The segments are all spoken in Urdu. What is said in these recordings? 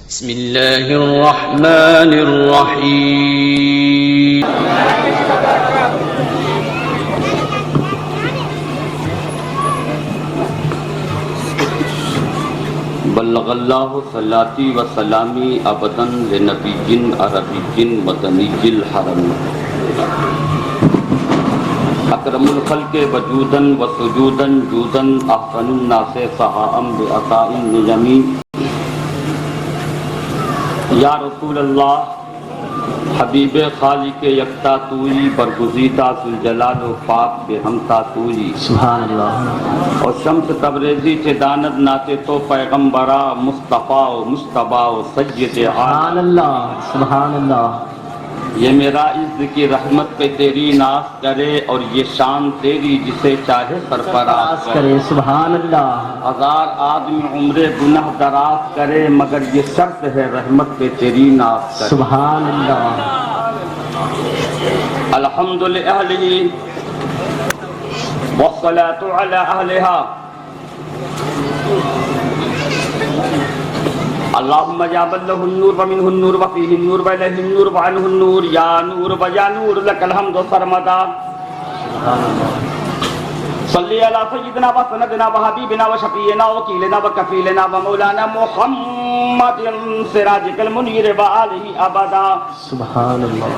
بسم اللہ الرحمن الرحیم بلغ اللہ صلاتی و سلامی ابدا لنبی عربی مدنی الحرم اکرم الخلق وجودا و سجودا جودا احسن الناس صحاء بعطاء النعم یا رسول اللہ حبیب خالق یکتا توئی برگزیدہ ذوالجلال و پاک بے ہمتا توئی سبحان اللہ. اور شمس تبریزی چے داند ناتے تو پیغمبرہ مصطفیٰ و مصطبہ و سید سبحان اللہ. سبحان اللہ. یہ میرا عز کی رحمت پہ تیری ناز کرے اور یہ شان تیری جسے چاہے سرفراز کرے. سبحان اللہ. ہزار آدمی عمر گناہ دراز کرے مگر یہ شرط ہے رحمت پہ تیری ناز کرے. سبحان اللہ. الحمد لأہلہ والصلاة علی اہلہا اللہم جاب اللہ النور ومنہ النور وفیہ النور وإلیہ النور وعنہ النور یا نور ویا نور لک الحمد سرمدا. صلی علی سیدنا و سندنا و حبیبنا و شفیعنا و وکیلنا و کفیلنا و مولانا محمد سراجک المنیر و آلہ ابدا. سبحان اللہ.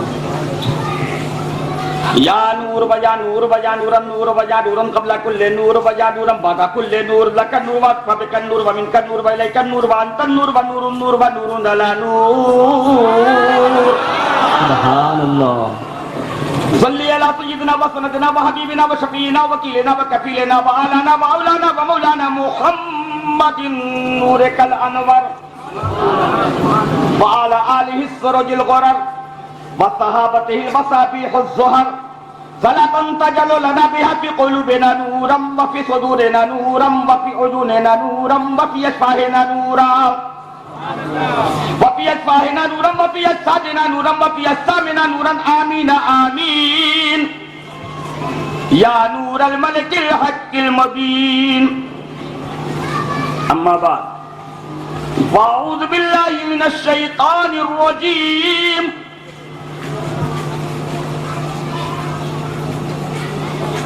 یا نور ویا نور ویا نورا نور ویا نورا قبل کل نور ویا نورا بعد کل نور لک النور وفبک النور ومنک النور وإلیک النور وانت النور ونور النور ونور علی نور. سبحان اللہ. صلی علی سیدنا و سندنا و حبیبنا و شفیعنا و وکیلنا و کفیلنا و آلانا و اولانا و مولانا محمد نورک الانور و علی آلہ السرج الغرر وصحابته المصابيح الزهر صلاة تجعل لنا بها في قلوبنا نورا وفي صدورنا نورا وفي عيوننا نورا وفي أشفاهنا نورا وفي أشفاهنا نورا وفي أجسادنا نورا وفي أجسامنا نورا آمين آمين يا نور الملك الحق المبين. أما بعد فأعوذ بالله من الشيطان الرجيم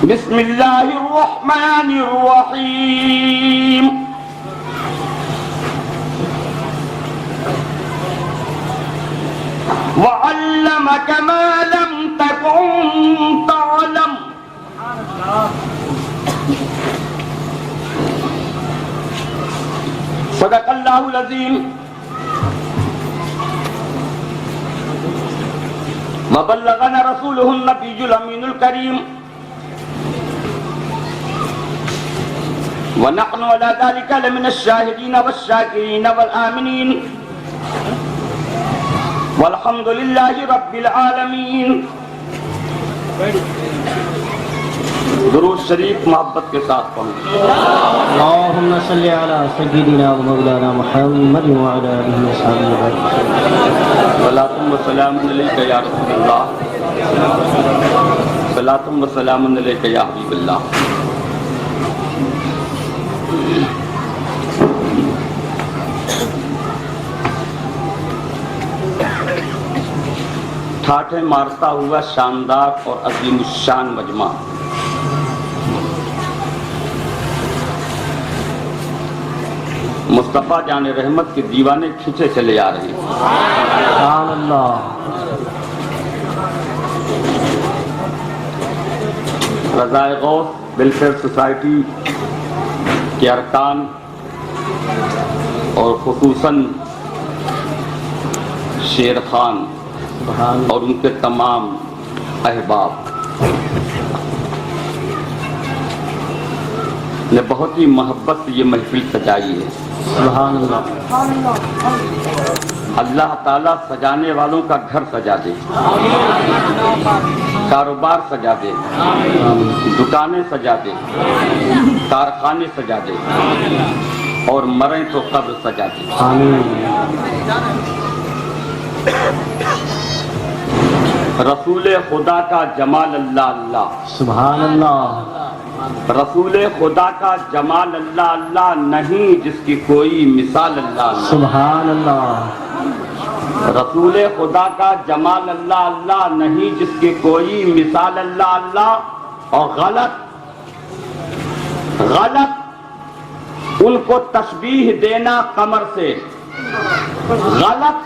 بسم اللہ الرحمن الرحیم. وعلمك ما لم تكن تعلم صدق اللہ العظیم. وبلغنا رسوله النبي الأمين الكريم ونحن على ذلك لمن الشاهدين والشاكرين والآمنين والحمد لله رب العالمين. درود شریف محبت کے ساتھ پڑھیں. اللہم صلی علی سیدنا و مولانا محمد وعلی آلہ وصحبہ وسلم. صلاۃ و سلام علیک یا رسول اللہ صلاۃ و سلام علیک یا حبیب اللہ. ٹھاٹھے مارتا ہوا شاندار اور عظیم الشان مجمع مصطفیٰ جان رحمت کے دیوانے کھینچے چلے آ رہے ہیں. سبحان اللہ. رضائے غوث ویلفیئر سوسائٹی کے ارکان اور خصوصاً شیر خان اور ان کے تمام احباب نے بہت ہی محبت سے یہ محفل سجائی ہے. سبحان اللہ. اللہ تعالیٰ سجانے والوں کا گھر سجا دے, کاروبار سجا دے, دکانیں سجا دے, کارخانے سجا دے, اور مریں تو قبر سجا دے. رسول خدا کا جمال اللہ اللہ. سبحان اللہ. رسول خدا کا جمال اللہ اللہ نہیں جس کی کوئی مثال اللہ اللہ. سبحان اللہ. رسول خدا کا جمال اللہ اللہ نہیں جس کی کوئی مثال اللہ اللہ. اور غلط ان کو تشبیہ دینا قمر سے، غلط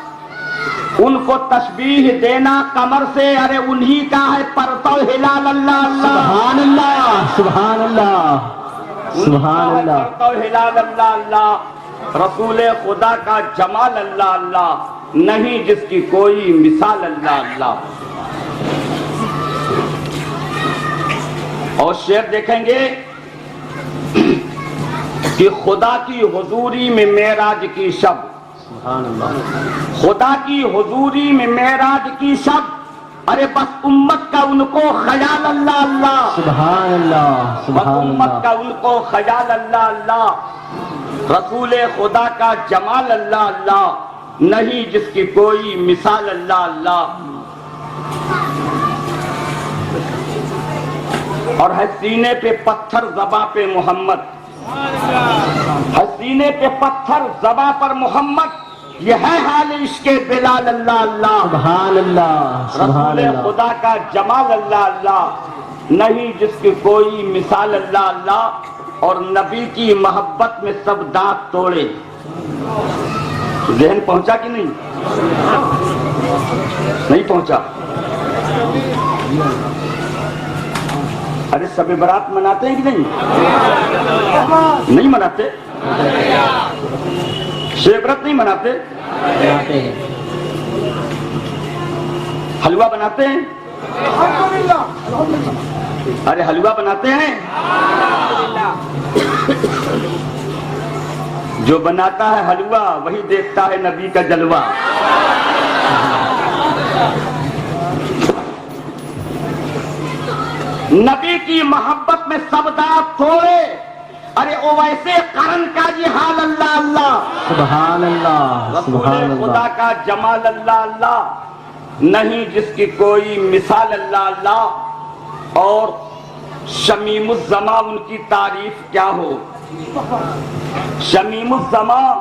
ان کو تشبیہ دینا قمر سے. ارے انہی کا ہے پرتو ہلال اللہ اللہ. سبحان اللہ. سبحان اللہ. سبحان اللہ. پرتو ہلال اللہ اللہ. رسول خدا کا جمال اللہ اللہ نہیں جس کی کوئی مثال اللہ اللہ. اور شعر دیکھیں گے کہ خدا کی حضوری میں معراج کی شب، سبحان اللہ. خدا کی حضوری میں معراج کی شب. ارے بس امت کا ان کو خیال اللہ اللہ. سبحان اللہ. بس سبحان امت کا اللہ. ان کو خیال اللہ اللہ. رسول خدا کا جمال اللہ اللہ نہیں جس کی کوئی مثال اللہ اللہ. اور ہے سینے پہ پتھر زباں پہ محمد، ہے سینے پہ پتھر زباں پر محمد. یہ ہے حال عشق بلال اللہ اللہ. سبحان اللہ. سبحان رسول اللہ. خدا کا جمال اللہ اللہ نہیں جس کی کوئی مثال اللہ اللہ. اور نبی کی محبت میں سب دانت توڑے. ذہن پہنچا کہ نہیں؟ نہیں پہنچا. ارے شب برات مناتے ہیں کہ نہیں؟ نہیں مناتے. شب برات نہیں مناتے. بناتے ہیں. حلوہ بناتے ہیں. ارے حلوہ بناتے ہیں. جو بناتا ہے حلوہ وہی دیکھتا ہے نبی کا جلوہ. نبی کی محبت میں سب دانت توڑے. ارے او ویسے قرن کا یہ حال اللہ اللہ. سبحان اللہ. سبحان رسول خدا اللہ. کا جمال اللہ اللہ نہیں جس کی کوئی مثال اللہ اللہ. اور شمیم الزمان ان کی تعریف کیا ہو، شمیم الزمان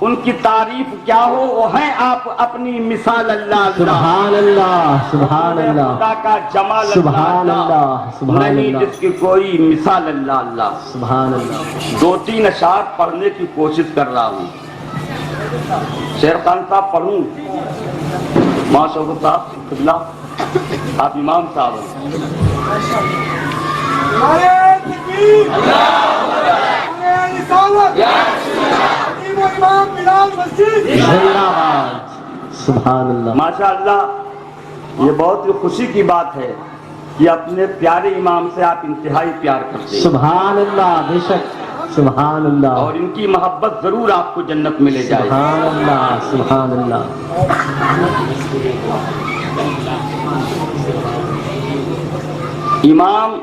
ان کی تعریف کیا ہو. وہ ہیں آپ اپنی مثال اللہ اللہ. سبحان اللہ. سبحان اللہ. خدا کا جمال سبحان اللہ اللہ. سبحان نہیں اللہ. جس کی کوئی مثال اللہ اللہ. سبحان اللہ. 2-3 اشعار پڑھنے کی کوشش کر رہا ہوں. شیر خان صاحب پڑھوں؟ ماں شوکت صاحب قبلہ آپ امام صاحب ہیں. زندہ باد. سبحان اللہ. ماشاء اللہ یہ بہت ہی خوشی کی بات ہے کہ اپنے پیارے امام سے آپ انتہائی پیار کرتے ہیں. سبحان اللہ. بے شک. سبحان اللہ. اور ان کی محبت ضرور آپ کو جنت میں لے جائے. سبحان اللہ. سبحان اللہ. امام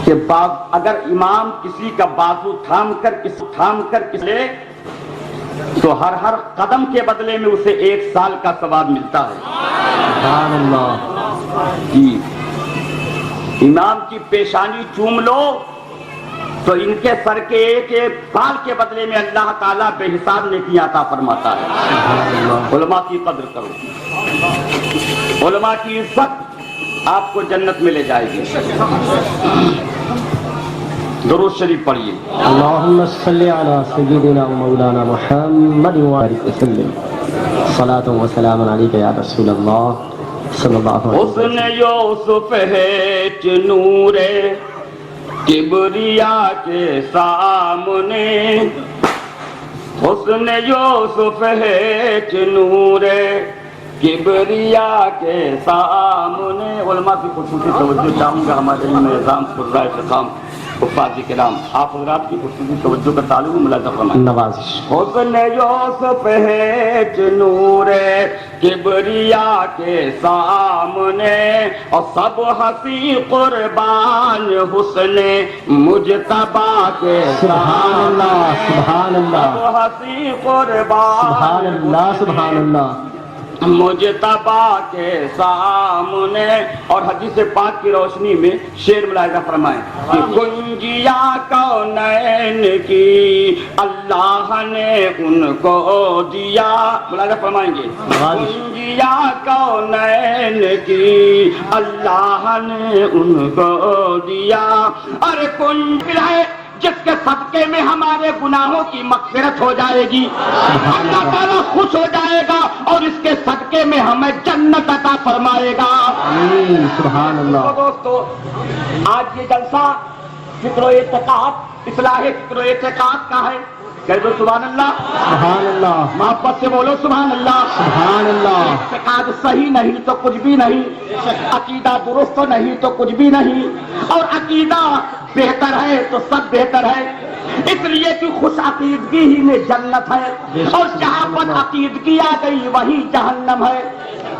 کہ اگر امام کسی کا بازو تھام کر کس لے تو ہر قدم کے بدلے میں اسے 1 سال کا ثواب ملتا ہے. سبحان اللہ. جی امام کی پیشانی چوم لو تو ان کے سر کے ایک بال کے بدلے میں اللہ تعالیٰ بے حساب نیکیاں عطا فرماتا ہے. علماء کی قدر کرو، علماء کی عزت آپ کو جنت میں لے جائے گی. درود شریف پڑھیے. اللہم صلی علی سیدنا و مولانا محمد وبارک وسلم. صلاۃ و سلام علیک یا رسول اللہ صلی اللہ علیہ حسن یوسف ہے نور کبریا کے سامنے، حسن یوسف ہے نور کبریا کے سامنے. علماء کی خصوصی توجہ چاہوں گا. ہمارے نظام قرائے فقام حفاظ کرام آپ حضرات کی خصوصی توجہ کا تعلق ملاحظہ فرمائیں. نوازش. حسن یوسف ہے نور کبریا کے سامنے، اور سب ہنسی قربان حسن مجتبی کے سبحان اللہ. سبحان اللہ. سب ہنسی قربان سبحان اللہ. سبحان اللہ. مجتبی کے سامنے. اور حدیث پاک کی روشنی میں شعر ملاحظہ فرمائیں کہ کنجیا کونین کی اللہ نے ان کو دیا. ملاحظہ فرمائیں گے کنجیا کونین کی اللہ نے ان کو دیا. ارے کنج ہے جس کے صدقے میں ہمارے گناہوں کی مغفرت ہو جائے گی, اللہ تعالیٰ خوش ہو جائے گا اور اس کے صدقے میں ہمیں جنت عطا فرمائے گا. سبحان اللہ. تو دوستو آج یہ جلسہ فکر و اعتقاد, اصلاح فکر و اعتقاد کا ہے. کہہ دو سبحان اللہ. سبحان اللہ. محبت سے بولو سبحان اللہ. سبحان اللہ. اعتقاد صحیح نہیں تو کچھ بھی نہیں, عقیدہ درست نہیں تو کچھ بھی نہیں, اور عقیدہ بہتر ہے تو سب بہتر ہے. اس لیے کہ خوش عقیدگی ہی میں جنت ہے, اور جہاں پر عقیدگی آ گئی وہی جہنم ہے.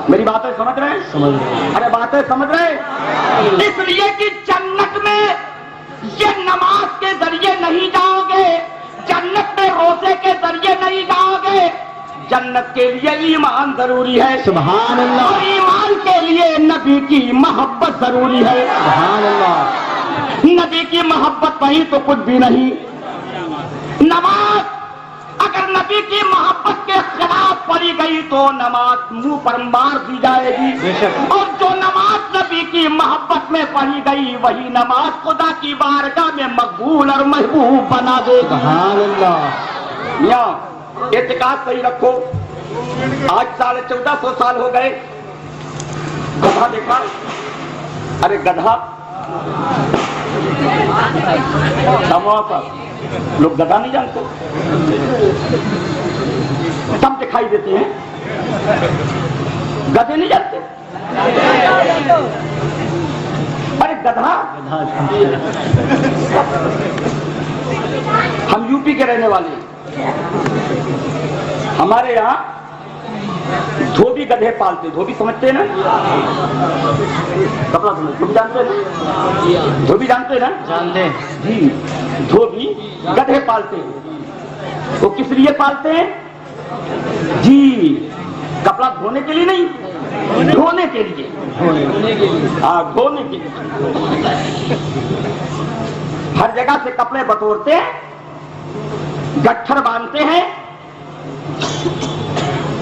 میری باتیں سمجھ رہے ہیں؟ سمجھ رہے. ارے باتیں سمجھ رہے. اس لیے کہ جنت میں یہ نماز کے ذریعے نہیں جاؤ گے, جنت میں روزے کے ذریعے نہیں جاؤ گے. جنت کے لیے ایمان ضروری ہے. سبحان اللہ. اور ایمان کے لیے نبی کی محبت ضروری ہے. سبحان اللہ. نبی کی محبت نہیں تو کچھ بھی نہیں. نماز اگر نبی کی محبت کے خلاف پڑھی گئی تو نماز منہ پر مار دی جائے گی, اور جو نماز نبی کی محبت میں پڑھی گئی وہی نماز خدا کی بارگاہ میں مقبول اور محبوب بنا دے گی. سبحان اللہ. یا اعتقاد صحیح رکھو. آج 1450 سال ہو گئے. گدھا دیکھا؟ ارے گدھا لوگ گدھا نہیں جانتے, سب دکھائی دیتے ہیں, گدھے نہیں جانتے. ارے گدھا, ہم یو پی کے رہنے والے ہیں. ہمارے یہاں دھوبی گدھے پالتے. دھوبی سمجھتے ہیں نا؟ کپڑا سمجھتے, دھوبی جانتے ہیں نا؟ دھوبی جانتے ہیں نا؟ جانتے جی. دھوبی گدھے پالتے ہیں. وہ کس لیے پالتے ہیں جی؟ کپڑا دھونے کے لیے نہیں, دھونے کے لیے. ہاں, دھونے کے لیے. ہر جگہ سے کپڑے بٹورتے ہیں, گٹھر باندھتے ہیں,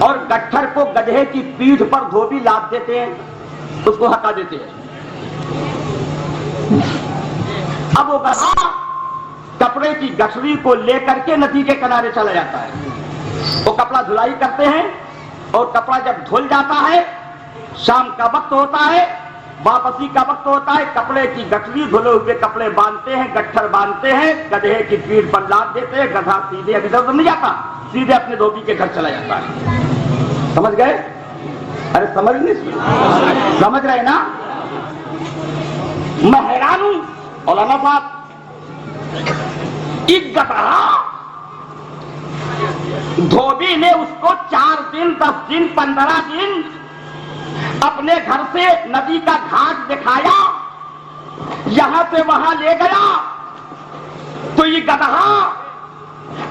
اور گٹھر کو گدھے کی پیٹھ پر دھوبی لاد دیتے ہیں, اس کو ہٹا دیتے ہیں. اب وہ گدھا کپڑے کی گٹھری کو لے کر کے ندی کے کنارے چلا جاتا ہے. وہ کپڑا دھلائی کرتے ہیں, اور کپڑا جب دھل جاتا ہے, شام کا وقت ہوتا ہے, واپسی کا وقت ہوتا ہے, کپڑے کی گٹھری دھلے ہوئے کپڑے باندھتے ہیں, گٹھر باندھتے ہیں, گدھے کی پیٹھ پر لاد دیتے ہیں. گدھا سیدھے ابھی ادھر نہیں جاتا, سیدھے اپنے دھوبی کے گھر چلا جاتا ہے. سمجھ گئے؟ ارے سمجھ نہیں سمجھ رہے نا؟ میں حیران ہوں مولانا صاحب. ایک گدھا, دھوبی نے اس کو 4 دن 10 دن 15 دن اپنے گھر سے ندی کا گھاٹ دکھایا, یہاں سے وہاں لے گیا, تو یہ گدھا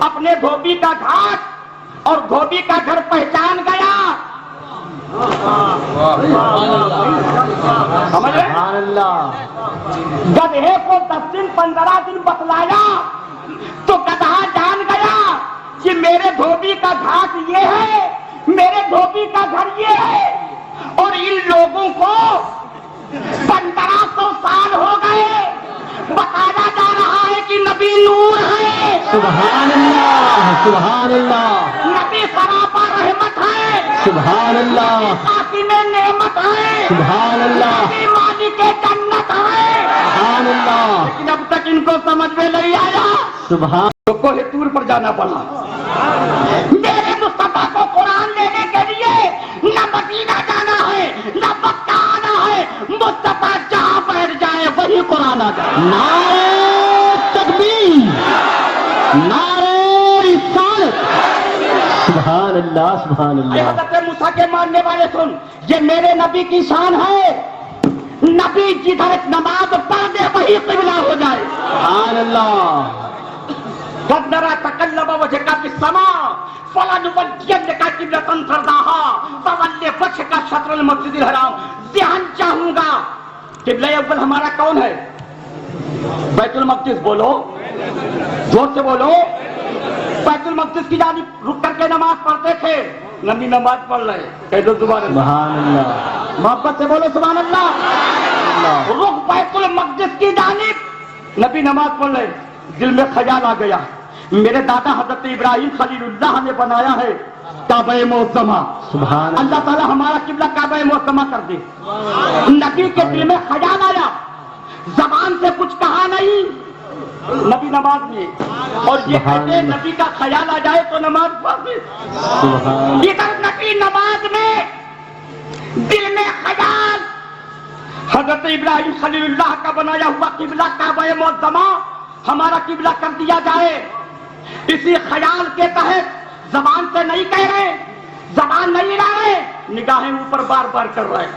اپنے دھوبی کا گھاٹ اور دھوبی کا گھر پہچان گیا. سمجھ رہے؟ سبحان اللہ. گدھے کو 10 دن 15 دن بتلایا تو گدھا جان گیا کہ میرے دھوبی کا گھاٹ یہ ہے, میرے دھوبی کا گھر یہ ہے. اور ان لوگوں کو 1500 سال ہو گئے, بتایا جا رہا ہے کہ نبی نور ہے. سبحان اللہ. سبحان اللہ. نبی سراپا رحمت ہے. سبحان اللہ. قاسم نعمت ہے. سبحان اللہ. نبی مالک جنت ہے. سبحان اللہ. لیکن اب تک ان کو سمجھ میں نہیں آیا, سبحان. تو کوہ طور پر جانا پڑا. میرے مصطفیٰ کو قرآن لینے کے لیے نہ مدینہ جانا ہے نہ مکہ آنا ہے. مصطفیٰ جہاں بیٹھ جائے وہی قرآن آ جائے. نعرہ تکبیر, نعرہ رسالت. سبحان اللہ. سبحان اللہ. حضرت موسیٰ کے ماننے والے سن, یہ میرے نبی کی شان ہے. نبی جدھر نماز پڑھ دے وہی قبلہ ہو جائے. سبحان اللہ. قد نرى تقلب وجهك في السماء فَلَنُوَلِّيَنَّكَ قِبْلَةً تَرْضَاهَا فَوَلِّ وَجْهَكَ شَطْرَ الْمَسْجِدِ الْحَرَامِ. ذہن چاہوں گا. قبلہ اول ہمارا کون ہے؟ بیت المقدس. بولو زور سے بولو. بیت المقدس کی جانب رک کر کے نماز پڑھتے تھے. نبی نماز پڑھ رہے. کہہ دو سبحان اللہ. سبحان اللہ. محبت سے بولو سبحان اللہ. رخ بیت المقدس کی جانب نبی نماز پڑھ رہے. دل میں خیال آ گیا میرے دادا حضرت ابراہیم خلیل اللہ نے بنایا ہے کعبہ معظمہ. سبحان اللہ تعالیٰ ہمارا قبلہ کعبہ معظمہ کر دے. نبی کے دل میں خیال آیا, زبان سے کچھ کہا نہیں, نبی نماز میں. اور یہ کہتے ہیں نبی کا خیال آ جائے تو نماز پڑھ دے. ادھر نبی نماز میں دل میں خیال, حضرت ابراہیم خلیل اللہ کا بنایا ہوا قبلہ کعبہ معظمہ ہمارا قبلہ کر دیا جائے. اسی خیال کے تحت زبان سے نہیں کہہ رہے, زبان نہیں لا رہے, نگاہیں اوپر بار بار کر رہے.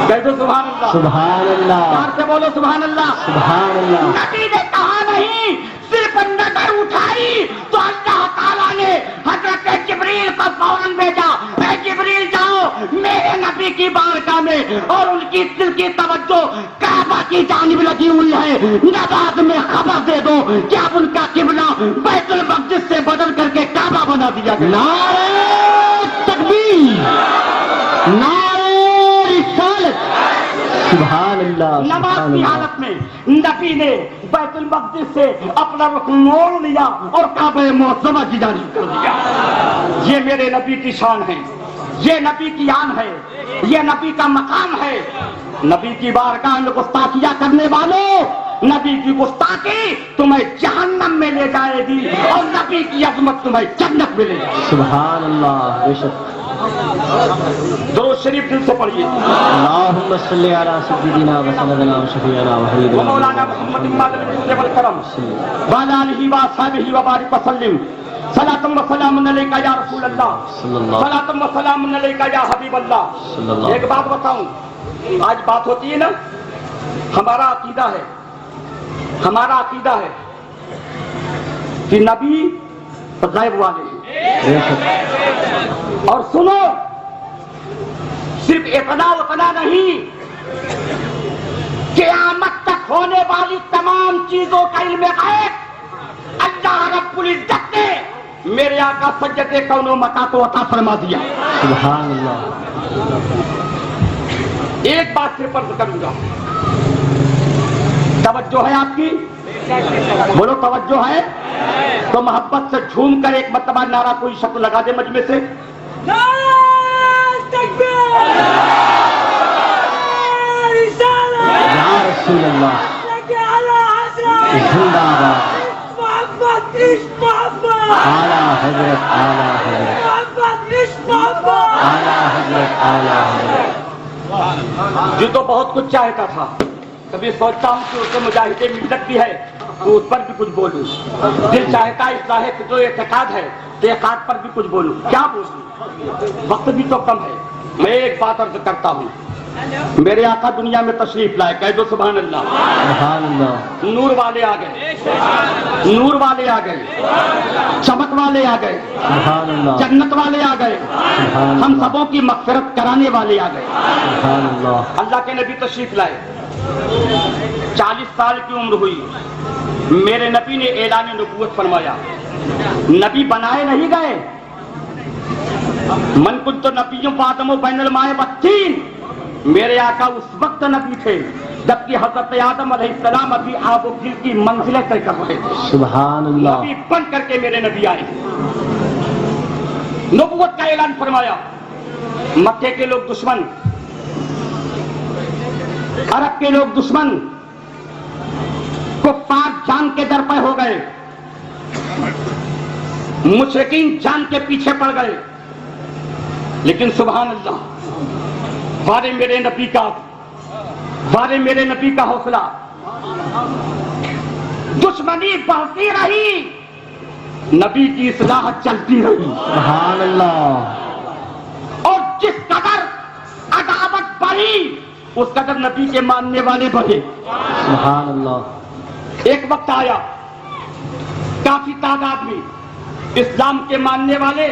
کہہ دو سبحان اللہ. سبحان اللہ. پیار سے بولو سبحان اللہ. سبحان اللہ. نبی نے کہا نہیں, صرف نظر اٹھائی تو اللہ تعالیٰ نے حضرت جبریل کو فوراً بھیجا. اے جبریل جاؤ میرے نبی کی بارگاہ میں, اور ان کی دل کی توجہ کعبہ کی جانب لگی ہوئی ہے. نماز میں خبر دے دو کہ اب ان کا قبلہ بیت المقدس سے بدل کر کے کعبہ بنا دیا گیا. نعرہ تکبیر, نعرہ رسالت. سبحان اللہ. نماز کی حالت میں نبی نے بیت المقدس سے اپنا رخ موڑ لیا اور کعبہ معظمہ کی جانب کر دیا. یہ میرے نبی کی شان ہے, یہ نبی کی آن ہے, یہ نبی کا مقام ہے. نبی کی بارگاہ میں گستاخیاں کرنے والوں, نبی کی گستاخی تمہیں جہنم میں لے جائے گی اور نبی کی عظمت تمہیں جنت میں لے جائے گی. سبحان اللہ. بے شک. درود شریف دل سے پڑھیے. اللہم صلی علی سیدنا و سندنا و شفیعنا و حبیبنا مولانا محمد مادر الجود والکرم وعلی آلہ وصحبہ وبارک وسلم. صلاۃ و سلام علیکہ یا رسول اللہ, صلاۃ و سلام علیکہ یا حبیب اللہ. ایک بات بتاؤں, آج بات ہوتی ہے نا, ہمارا عقیدہ ہے کہ نبی غیب والے ہیں. اور سنو, صرف اتنا نہیں, قیامت تک ہونے والی تمام چیزوں کا علم غیب اللہ رب العزت نے میرے آقا سجدِ کون و مکان کو عطا فرما دیا. سبحان اللہ. ایک بات صرف عرض کروں گا, توجہ ہے آپ کی؟ بولو توجہ ہے تو محبت سے جھوم کر ایک مرتبہ نعرہ کوئی شخص لگا دے مجمع سے. یا رسول اللہ زندہ باد. اعلیٰ حضرت, اعلیٰ حضرت, اعلیٰ حضرت, اعلیٰ حضرت. جو تو بہت کچھ چاہتا تھا, کبھی سوچتا ہوں کہ اسے مجاہد ملت بھی ہے تو اس پر بھی کچھ بولوں. دل چاہتا ہے اصلاح جو اعتقاد ہے اعتقاد پر بھی کچھ بولوں. کیا بولوں, وقت بھی تو کم ہے. میں ایک بات عرض کرتا ہوں, میرے آقا دنیا میں تشریف لائے. کہہ دو سبحان اللہ. سبحان اللہ. نور والے آ گئے, نور والے آ گئے, چمک والے آ گئے, سبحان اللہ. جنت والے آ گئے, سبحان ہم اللہ. سبوں کی مغفرت کرانے والے آ گئے. سبحان اللہ. اللہ کے نبی تشریف لائے. 40 سال کی عمر ہوئی, میرے نبی نے اعلان نبوت فرمایا. نبی بنائے نہیں گئے. من کنت نبی فآدم بین الماء والطین, میرے آقا اس وقت نبی تھے جبکہ حضرت آدم علیہ السلام ابھی آب و گل کی منزلیں طے کر رہے تھے. سبحان اللہ. نبی بن کر کے میرے نبی آئے, نبوت کا اعلان فرمایا. مکے کے لوگ دشمن, عرب کے لوگ دشمن, کفار جان کے در پہ ہو گئے, مشرکین جان کے پیچھے پڑ گئے. لیکن سبحان اللہ, وارے میرے نبی کا حوصلہ, دشمنی بڑھتی رہی, نبی کی اصلاح چلتی رہی. سبحان اللہ. اور جس قدر عداوت بڑھی اس قدر نبی کے ماننے والے بڑھے. سبحان اللہ. ایک وقت آیا, کافی تعداد میں اسلام کے ماننے والے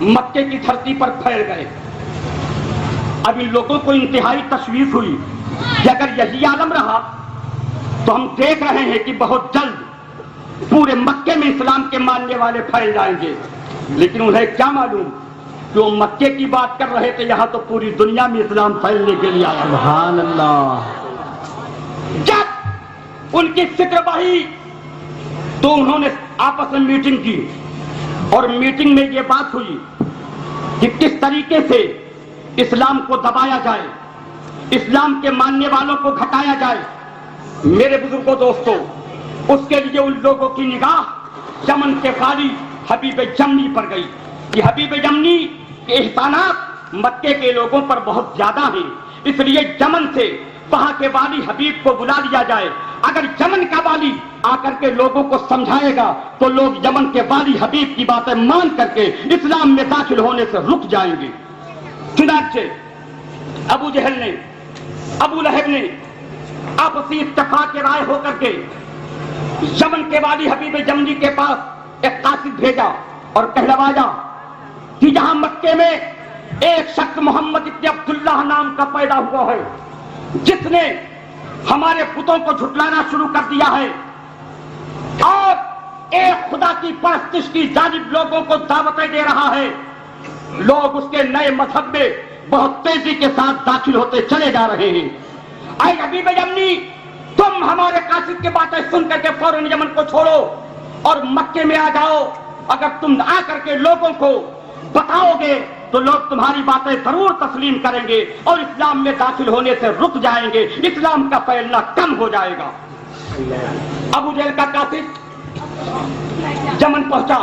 مکے کی دھرتی پر پھیل گئے. اب ان لوگوں کو انتہائی تشویش ہوئی کہ اگر یہی عالم رہا تو ہم دیکھ رہے ہیں کہ بہت جلد پورے مکے میں اسلام کے ماننے والے پھیل جائیں گے. لیکن انہیں کیا معلوم کہ وہ مکے کی بات کر رہے تھے, یہاں تو پوری دنیا میں اسلام پھیلنے کے لیے آیا. سبحان اللہ. جب ان کی فکر بڑھی تو انہوں نے آپس میں میٹنگ کی, اور میٹنگ میں یہ بات ہوئی کہ کس طریقے سے اسلام کو دبایا جائے, اسلام کے ماننے والوں کو گھٹایا جائے. میرے بزرگوں دوستوں, اس کے لیے ان لوگوں کی نگاہ یمن کے والی حبیب جمنی پر گئی کہ حبیب جمنی کے احسانات مکے کے لوگوں پر بہت زیادہ ہیں, اس لیے یمن سے وہاں کے والی حبیب کو بلا لیا جائے. اگر یمن کا والی آ کر کے لوگوں کو سمجھائے گا تو لوگ یمن کے والی حبیب کی باتیں مان کر کے اسلام میں داخل ہونے سے رک جائیں گے. چنانچہ ابو جہل نے, ابو لہب نے آپسی اتفاق کے رائے ہو کر کے یمن کے والی حبیب جمنی کے پاس ایک قاصد بھیجا اور کہلوایا کہ یہاں مکے میں ایک شخص محمد ابن عبداللہ نام کا پیدا ہوا ہے, جس نے ہمارے بتوں کو جھٹلانا شروع کر دیا ہے اور ایک خدا کی پرستش کی جانب لوگوں کو دعوتیں دے رہا ہے. لوگ اس کے نئے مذہب میں بہت تیزی کے ساتھ داخل ہوتے چلے جا رہے ہیں. اے حبیب جمنی, تم ہمارے قاصد کی باتیں سن کر کے فوراً یمن کو چھوڑو اور مکے میں آ جاؤ. اگر تم آ کر کے لوگوں کو بتاؤ گے تو لوگ تمہاری باتیں ضرور تسلیم کریں گے اور اسلام میں داخل ہونے سے رک جائیں گے, اسلام کا پھیلنا کم ہو جائے گا. ابو جہل کا قاصد یمن پہنچا,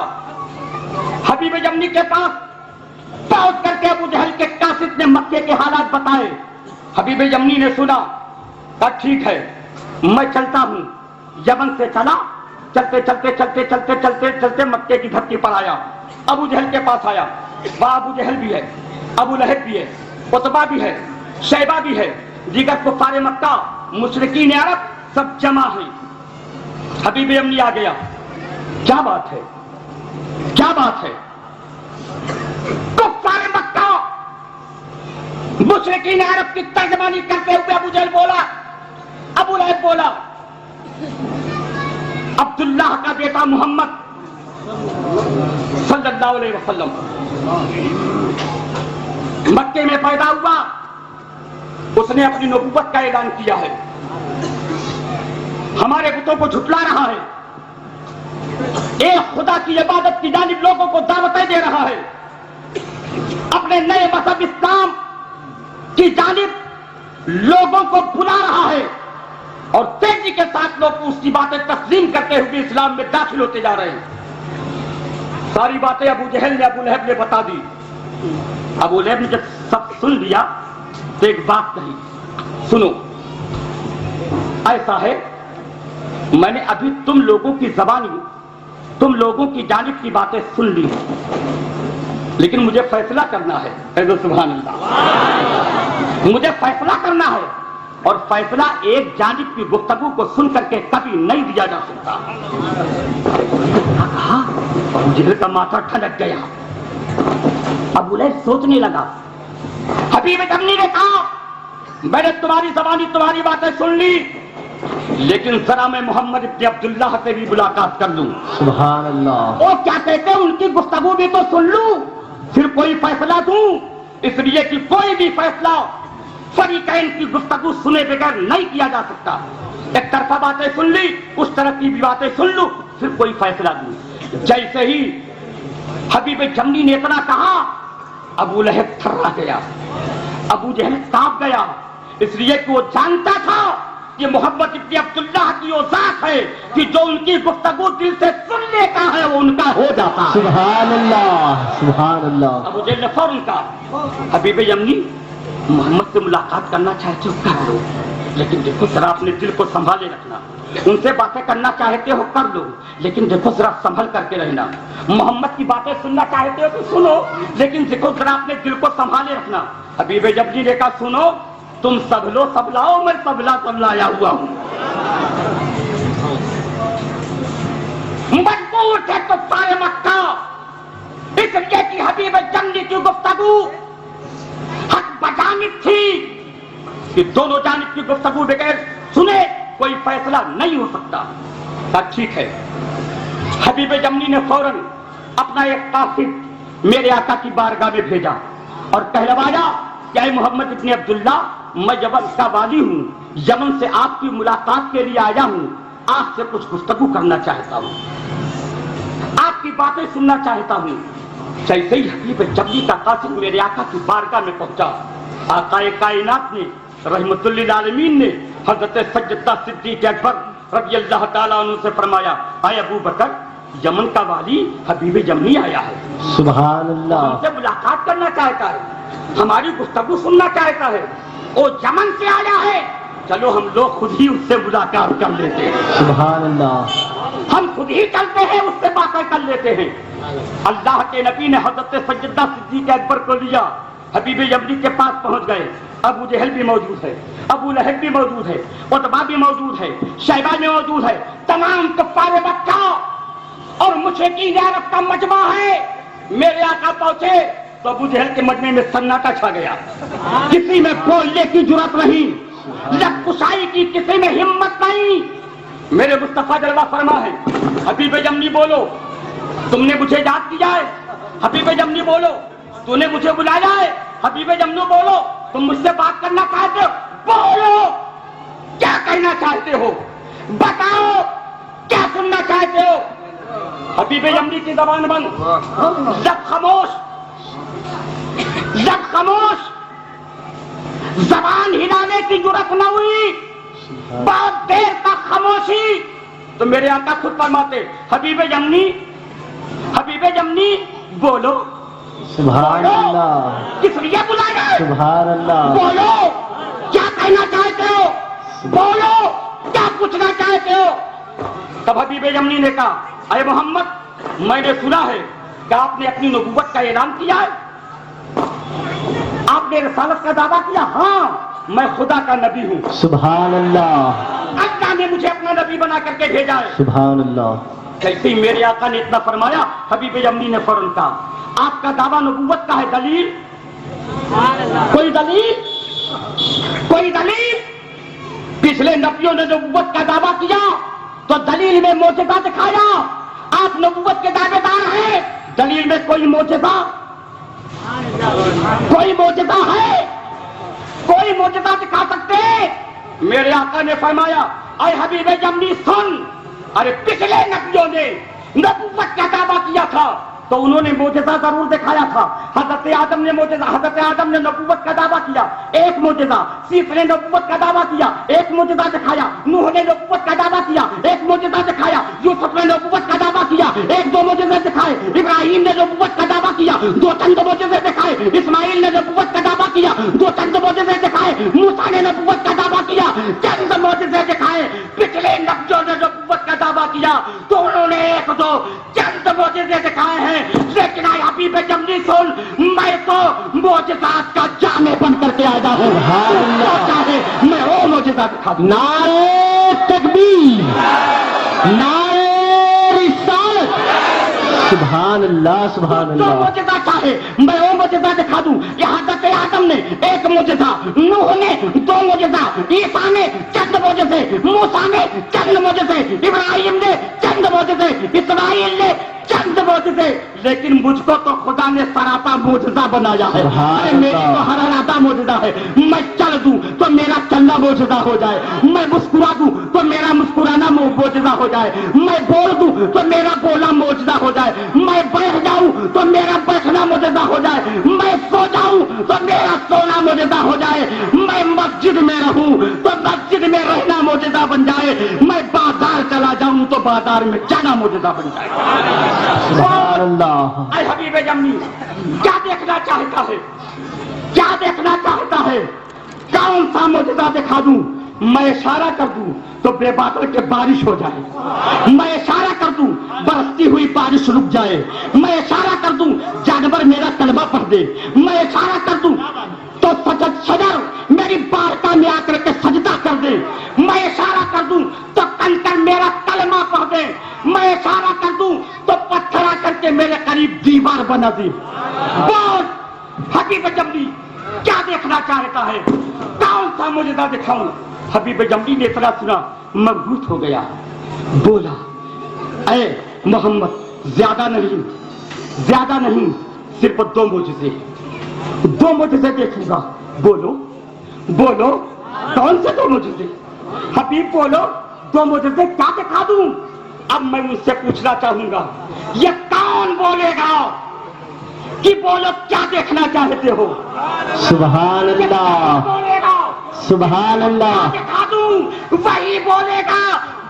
حبیب جمنی کے پاس پہنچ کر کے ابو جہل کے قاصد نے مکے کے حالات بتائے. حبیب جمنی نے سنا, کہا ٹھیک ہے میں چلتا ہوں. یمن سے چلا, چلتے چلتے چلتے چلتے چلتے چلتے مکے کی دھرتی پر آیا. ابو جہل کے پاس آیا, وہاں ابو جہل بھی ہے, ابو لہب بھی ہے, عتبہ بھی ہے, شیبہ بھی ہے, دیگر کفار مکہ, مشرکین عرب سب جمع ہیں. حبیب جمنی آ گیا, کیا بات ہے, کیا بات ہے؟ کفار مکہ مشرکین عرب کی ترجمانی کرتے ہوئے ابو جہل بولا, ابو لہب بولا, عبداللہ کا بیٹا محمد صلی اللہ علیہ وسلم مکے میں پیدا ہوا, اس نے اپنی نبوت کا اعلان کیا ہے, ہمارے بتوں کو جھٹلا رہا ہے, ایک خدا کی عبادت کی جانب لوگوں کو دعوتیں دے رہا ہے, اپنے نئے مذہب اسلام کی جانب لوگوں کو بلا رہا ہے, اور تیزی کے ساتھ لوگ اس کی باتیں تسلیم کرتے ہوئے اسلام میں داخل ہوتے جا رہے ہیں. ساری باتیں ابو جہل نے, ابو لہب نے بتا دی. ابو لہب نے جب سب سن لیا تو ایک بات کہی, سنو ایسا ہے, میں نے ابھی تم لوگوں کی زبانی, تم لوگوں کی جانب کی باتیں سن لی, لیکن مجھے فیصلہ کرنا ہے. سبحان اللہ, مجھے فیصلہ کرنا ہے, اور فیصلہ ایک جانب کی گفتگو کو سن کر کے کبھی نہیں دیا جا سکتا. ابو جہل کا ماتھا ٹھنک گیا. ابو لہب سوچنے لگا. حبیب جمنی نے کہا, میں نے تمہاری زبانی تمہاری باتیں سن لی, لیکن ذرا میں محمد ابن عبداللہ سے بھی ملاقات کر لوں. سبحان اللہ. وہ کیا کہتے ہیں ان کی گفتگو بھی تو سن لوں, پھر کوئی فیصلہ دوں. اس لیے کہ کوئی بھی فیصلہ فریقین کی گفتگو سنے بغیر نہیں کیا جا سکتا. ایک طرفہ باتیں سن لی, اس طرف کی بھی باتیں سن لوں, پھر کوئی فیصلہ دوں. جیسے ہی حبیب جمنی نے اتنا کہا, ابو لہب تھرا گیا, ابو جہل کانپ گیا, اس لیے کہ وہ جانتا تھا کہ محمد ابن عبداللہ کی وہ ذات ہے کہ جو ان کی گفتگو دل سے سننے کا ہے وہ ان کا ہو جاتا ہے. سبحان اللہ, سبحان اللہ. ابو جہل نے فوراً کہا, حبیب جمنی محمد سے ملاقات کرنا چاہتے ہو کر لو, لیکن دیکھو ذرا اپنے دل کو سنبھالے رکھنا. ان سے باتیں کرنا چاہتے ہو کر لو, لیکن دیکھو ذرا سنبھل کر کے رہنا. محمد کی باتیں سننا چاہتے ہو تو سنو, لیکن دیکھو ذرا اپنے دل کو سنبھالے رکھنا. حبیب جمنی نے کہا, سنو تم سبلو سبلاؤ, میں سبلا سبلایا ہوا ہوں. مجبور تھے کفار مکہ اس لیے کہ حبیب جمنی کی گفتگو حق بجانب تھی کہ دونوں جانب کی گفتگو بغیر سنے کوئی فیصلہ نہیں ہو سکتا. ٹھیک ہے. حبیب جمنی نے فوراً اپنا ایک قاصد میرے آقا کی بارگاہ میں بھیجا اور کہلوایا کہ اے محمد ابن عبداللہ، میں یمن کا والی ہوں، یمن سے آپ کی ملاقات کے لیے آیا ہوں، آپ سے کچھ گفتگو کرنا چاہتا ہوں، آپ کی باتیں سننا چاہتا ہوں. جیسے ہی حبیب جمنی کا قاصد میرے آقا کی بارگاہ میں پہنچا، آقا کائنات نے رحمت للعالمین نے حضرت سیدنا صدیق اکبر رضی اللہ تعالیٰ عنہ سے فرمایا، اے ابو بکر، یمن کا والی حبیب جمنی آیا ہے، سبحان اللہ، ہم سے ملاقات کرنا چاہتا ہے، ہماری گفتگو سننا چاہتا ہے، وہ یمن سے آیا ہے، چلو ہم لوگ خود ہی اس سے ملاقات کر لیتے ہیں، سبحان اللہ، ہم خود ہی چلتے ہیں، اس سے باتیں کر لیتے ہیں. اللہ کے نبی نے حضرت سیدنا صدیق اکبر کو لیا، حبیب جمنی کے پاس پہنچ گئے. ابو جہل بھی موجود ہے، ابو لہب بھی موجود ہے، عتبہ بھی موجود ہے، شیبہ بھی موجود ہے، تمام کفار مکہ اور مشرکین عرب کا مجمع ہے. میرے آقا پہنچے تو ابو جہل کے مجمع میں سناٹا چھا گیا، کسی میں بولنے کی جرات نہیں، لب کشائی کی کسی میں ہمت نہیں. میرے مصطفیٰ جلوہ فرما ہے، حبیب جمنی بولو، تم نے مجھے یاد کیا ہے، حبیب جمنی بولو، تو نے مجھے بلایا ہے، حبیب جمنی بولو، تم مجھ سے بات کرنا چاہتے ہو، بولو کیا کہنا چاہتے ہو، بتاؤ کیا سننا چاہتے ہو. حبیب جمنی کی زبان بند، لب خاموش، لب خاموش، زبان ہلانے کی جرات نہ ہوئی، بہت دیر تک خاموشی. تو میرے آقا خود فرماتے، حبیب جمنی، حبیب جمنی بولو، سبحان اللہ، کس لیے بلایا ہے، سبحان اللہ، بولو کیا کہنا چاہتے ہو، بولو کیا پوچھنا چاہتے ہو. تب حبیب جمنی نے کہا، اے محمد، میں نے سنا ہے کہ آپ نے اپنی نبوت کا اعلان کیا ہے، آپ نے رسالت کا دعویٰ کیا. ہاں، میں خدا کا نبی ہوں، سبحان اللہ، اللہ نے مجھے اپنا نبی بنا کر کے بھیجا ہے. سبحان اللہ، جیسے ہی میرے آقا نے اتنا فرمایا، حبیب جمنی نے فوراً کہا، آپ کا دعویٰ نبوت کا ہے، دلیل، کوئی دلیل، کوئی دلیل. پچھلے نبیوں نے نبوت کا دعویٰ کیا تو دلیل میں معجزہ دکھایا، آپ نبوت کے دعوے دار ہیں، دلیل میں کوئی معجزہ، کوئی معجزہ ہے، کوئی معجزہ دکھا سکتے. میرے آقا نے فرمایا، اے حبیب جمنی سن، ارے پچھلے نبیوں نے نبوت کا دعویٰ کیا تھا تو انہوں نے معجزہ ضرور دکھایا تھا. حضرت آدم نے نبوت کا دعویٰ کیا، ایک معجزہ. سیس نے نبوت کا دعویٰ کیا، ایک معجزہ دکھایا. نوح نے نبوت کا دعویٰ کیا، ایک معجزہ دکھایا. یوسف نے نبوت کا دعویٰ کیا، ایک دو معجزے دکھائے. ابراہیم نے نبوت کا دعویٰ کیا، دو چند معجزے دکھائے. اسماعیل نے نبوت کا دعویٰ کیا، دو چند معجزے دکھائے. موسیٰ نے نبوت کا دعویٰ کیا، چند معجزے دکھائے. پچھلے نبیوں نے نبوت کا دعویٰ کیا تو انہوں نے ایک دو چند معجزے دکھائے ہیں. لیکن اے حبیب جمنی سن، میں تو معجزات کا جامع بن کر کے آیا ہوں، جو چاہے میں وہ معجزہ دکھا دوں. نعرہ تکبیر، نعرہ رسالت، سبحان اللہ، سبحان جو اللہ، معجزہ چاہے میں وہ معجزہ دکھا دوں. حضرت آدم نے ایک معجزہ، نوح نے دو معجزہ، عیسیٰ نے چند معجزے، موسیٰ نے چند معجزے، ابراہیم نے چند معجزے، اسماعیل نے چند معجزے. لیکن مجھ کو تو خدا نے سراپا معجزہ بنایا ہے. ارے میری تو ہر ارادہ معجزہ ہے. میں چل دوں تو میرا چلنا معجزہ ہو جائے، میں مسکرا دوں تو میرا مسکرانا معجزہ ہو جائے، میں بول دوں تو میرا بولنا معجزہ ہو جائے، میں بیٹھ جاؤں تو میرا بیٹھنا معجزہ ہو جائے، میں سو جاؤں تو میرا سونا معجزہ ہو جائے، میں مسجد میں رہوں تو مسجد میں رہنا معجزہ بن جائے، میں بازار چلا جاؤں تو بازار میں جانا معجزہ بن جائے. سبحان اللہ. اے حبیب جمنی، کیا دیکھنا چاہتا ہے، کیا دیکھنا چاہتا ہے، کون سا معجزہ دکھا دوں. میں اشارہ کر دوں تو بے بادل کے بارش ہو جائے، میں اشارہ کر دوں برستی ہوئی بارش رک جائے، میں اشارہ کر دوں جانور میرا کلمہ پڑھ دے، میں اشارہ کر دوں تو سجد شجر میری بارگاہ میں آ کر کے سجدہ کر دے، میں اشارہ کر دوں تو کنکر میرا کلمہ پڑھ دے، میں اشارہ کر دوں تو پتھر آ کر کے میرے قریب دیوار بنظیر بول حبیب جملی کیا دیکھنا چاہتا ہے؟ کون سا معجزہ دکھاؤں؟ حبیب جملی نے اتنا سنا مبہوت ہو گیا، بولا اے محمد زیادہ نہیں صرف 2 معجزے دیکھوں گا۔ بولو کون سے 2 معجزے؟ حبیب بولو 2 معجزے کیا دکھا دوں؟ اب میں ان سے پوچھنا چاہوں گا یہ کون بولے گا کہ بولو کیا دیکھنا چاہتے ہو؟ سبحان اللہ، بولے گا سبحان اللہ، دکھا دوں وہی بولے گا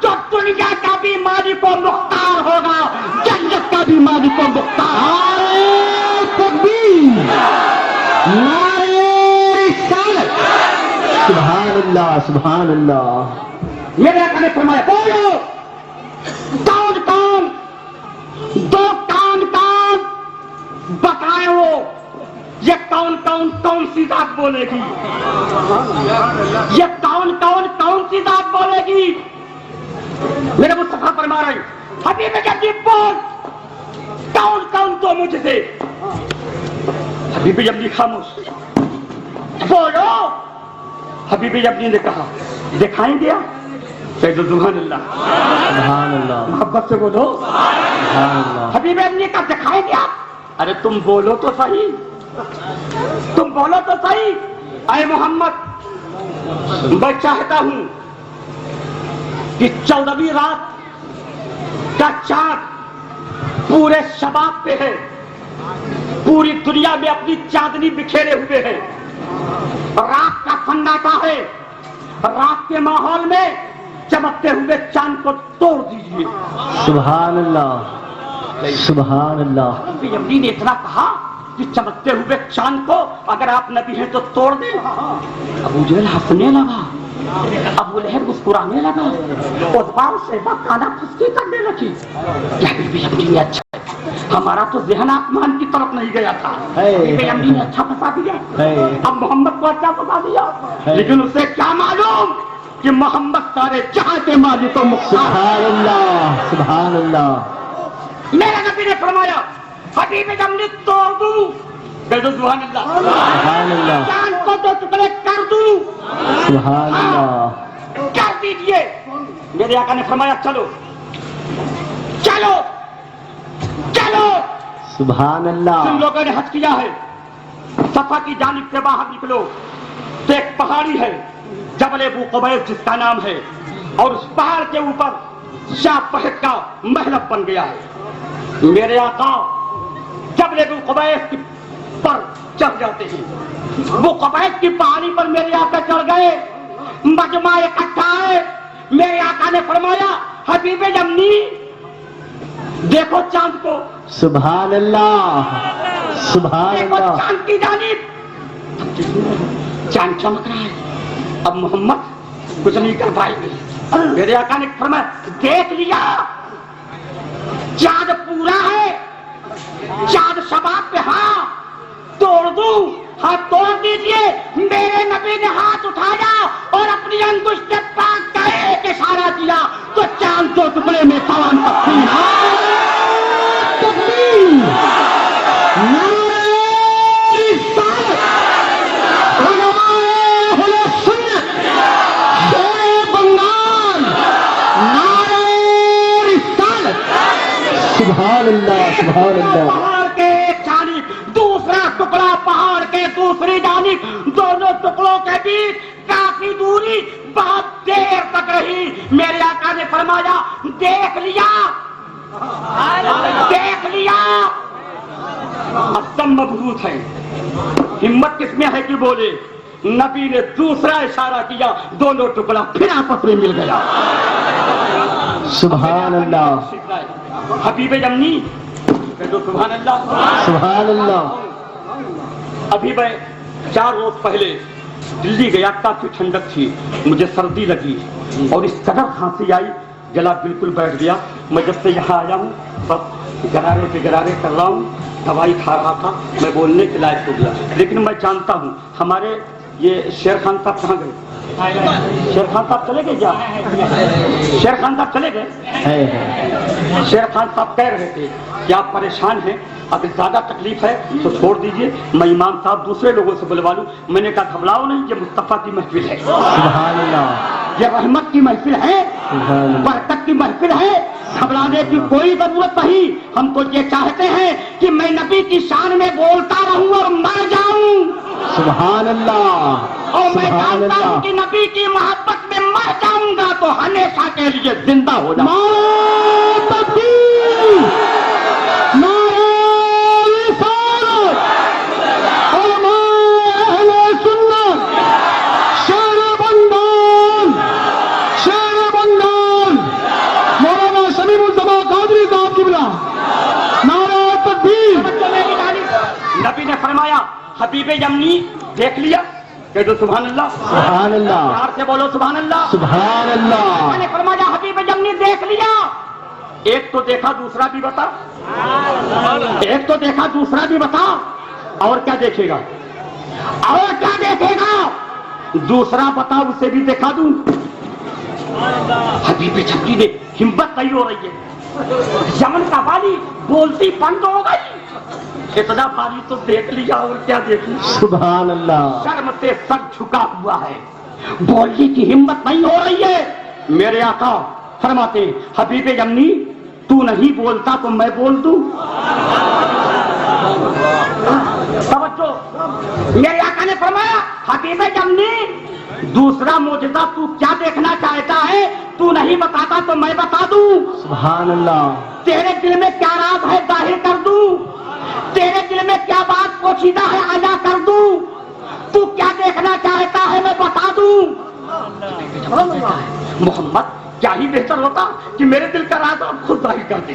جو دنیا کا بھی مالک و مختار ہوگا، جنت کا بھی مالک و مختار۔ نعرہ تکبیر، نعرہ رسالت، سبحان اللہ، سبحان اللہ۔ میرے آقا نے فرمایا بولو کون 2 کان بتائے وہ، یہ کون سی ذات بولے گی؟ یہ کون سی ذات بولے گی؟ میرے مصطفیٰ فرما رہے ہیں حبیب جملی بول کون 2 معجزے؟ حبیب جملی خاموش، بولو۔ حبیب جملی نے کہا دکھائیں گے آپ؟ سبحان اللہ، سبحان اللہ، محبت سے بولو سبحان اللہ۔ حبیب جملی کا دکھائیں گے آپ؟ ارے تم بولو تو صحیح، اے محمد میں چاہتا ہوں کہ 14ویں رات کا چاند پورے شباب پہ ہے، پوری دنیا میں اپنی چاندنی بکھیرے ہوئے ہے، رات کا سناٹا ہے، رات کے ماحول میں چمکتے ہوئے چاند کو توڑ دیجیے۔ سبحان اللہ، سبحان اللہ۔ حبیب جملی نے اتنا کہا کہ چمکتے ہوئے چاند کو اگر آپ نبی ہیں تو توڑ دیں۔ ابو جہل ہنسنے لگا، ابو لہب مسکرانے لگا، عتبہ و شیبہ کانا پھسکی کرنے لگی۔ حبیب جملی نے اچھا، ہمارا تو ذہن آسمان کی طرف نہیں گیا تھا، حبیب جملی نے اچھا پھنسا دیا، اب محمد کو اچھا پھنسا دیا، لیکن اسے کیا معلوم کہ محمد سارے جہاں کے مالک و مختار۔ سبحان اللہ، سبحان اللہ۔ میرے نبی نے فرمایا حبیب جملی توڑ دوں، کہہ دو سبحان اللہ، سبحان اللہ، چاند کو 2 ٹکڑے کر دوں، سبحان اللہ۔ کر دیجئے۔ میرے آقا نے فرمایا چلو چلو چلو۔ سبحان اللہ۔ جن لوگوں نے حج کیا ہے صفا کی جانب سے باہر نکلو تو ایک پہاڑی ہے جبل ابو قبیس جس کا نام ہے، اور اس پہاڑ کے اوپر شاہ فہد کا محل بن گیا ہے۔ میرے آقا جبل ابو قبیس پر چڑھ جاتے ہیں، وہ قبیس کی پہاڑی پر میرے آقا چڑھ گئے، مجمع اکٹھا ہے۔ میرے آقا نے فرمایا حبیب جملی دیکھو چاند کو، سبحان سبحان دیکھو اللہ. چاند کی جانب، چاند چمک رہا ہے. اب محمد کچھ نہیں کر پائے گی. میرے آقا نے فرمایا دیکھ لیا چاند پورا ہے، چاند شباب پہ ہاں توڑ دوں، ہاں توڑ دیجئے. میرے نبی نے ہاتھ اٹھایا اور اپنی انگشت پاک کا ایک اشارہ کیا تو چاند دو ٹکڑے میں سوان تقسیم. سبحان اللہ سبحان اللہ. پہاڑ کے ایک جانب دوسرا ٹکڑا پہاڑ کے دوسری جانب، دونوں ٹکڑوں کے بیچ کافی دوری بہت دیر تک رہی. میرے آقا نے فرمایا دیکھ لیا دیکھ لیا. قسم مضبوط ہے، ہمت کس میں ہے کہ بولے. نبی نے دوسرا اشارہ کیا، دونوں ٹکڑا پھر آپس میں مل گیا. سبحان اللہ حبیب جمنی کہہ دو سبحان اللہ سبحان اللہ. ابھی میں 4 روز پہلے دلی گیا، کافی ٹھنڈک تھی، مجھے سردی لگی اور اس قدر کھانسی آئی، گلا بالکل بیٹھ گیا. میں جب سے یہاں آیا ہوں بس گرارے پہ گرارے کر رہا ہوں، دوائی کھا رہا تھا، میں بولنے کے لائق ہو گیا. لیکن میں جانتا ہوں ہمارے یہ شیر خان صاحب کہاں گئے؟ شیر خان صاحب چلے گئے کیا؟ شیر خان صاحب چلے گئے؟ شیر خان صاحب کہہ رہے تھے کہ آپ پریشان ہیں، اگر زیادہ تکلیف ہے تو چھوڑ دیجئے، میں امام صاحب دوسرے لوگوں سے بلوا لوں۔ میں نے کہا گھبراؤ نہیں، یہ مصطفیٰ کی محفل ہے، سبحان اللہ، یہ رحمت کی محفل ہے، برکت کی محفل ہے، گھبرانے کی کوئی ضرورت نہیں۔ ہم تو یہ چاہتے ہیں کہ میں نبی کی شان میں بولتا رہوں اور مر جاؤں، سبحان اللہ، اور میں سبحان جانتا ہوں اللہ۔ کہ نبی کی محبت میں مر جاؤں گا تو ہمیشہ کے لیے زندہ ہو جاؤں گا۔ نعرہ تکبیر، نعرہ رسالت، علماء اہل سنت، شیر بنگال، شیر بنگال، مولانا شمیم الزمان قادری صاحب قبلہ، نعرہ تکبیر۔ نبی نے فرمایا حبیب یمنی دیکھ لیا، کہہ دو سبحان اللہ، سبحان اللہ، پیار سے بولو سبحان اللہ۔ سبحان میں اللہ، نے فرمایا حبیب یمنی دیکھ لیا، ایک تو دیکھا دوسرا بھی بتا، ایک تو دیکھا دوسرا بھی بتا، اور کیا دیکھے گا؟ اور کیا دیکھے گا؟ دوسرا بتا، اسے بھی دکھا دوں۔ حبیب یمنی نے ہمت نہیں ہو رہی ہے، یمن کا والی بولتی بند ہو گئی، اتنا پانی تو دیکھ لیا اور کیا دیکھوں؟ سبحان اللہ، شرم سے سر جھکا ہوا ہے، بولنے کی ہمت نہیں ہو رہی ہے۔ میرے آقا فرماتے حبیب یمنی تو نہیں بولتا تو میں بول دوں؟ توجہ، میرے آقا نے فرمایا حبیب یمنی دوسرا معجزہ تو کیا دیکھنا چاہتا ہے، تو نہیں بتاتا تو میں بتا دوں؟ سبحان اللہ، تیرے دل میں کیا راز ہے ظاہر کر دوں؟ تیرے دل میں کیا بات پوشیدہ ہے آگاہ کر دوں؟ تو کیا دیکھنا چاہتا ہے میں بتا دوں؟ محمد کیا ہی بہتر ہوتا کہ میرے دل کا راز آپ خود ظاہر کر دیں،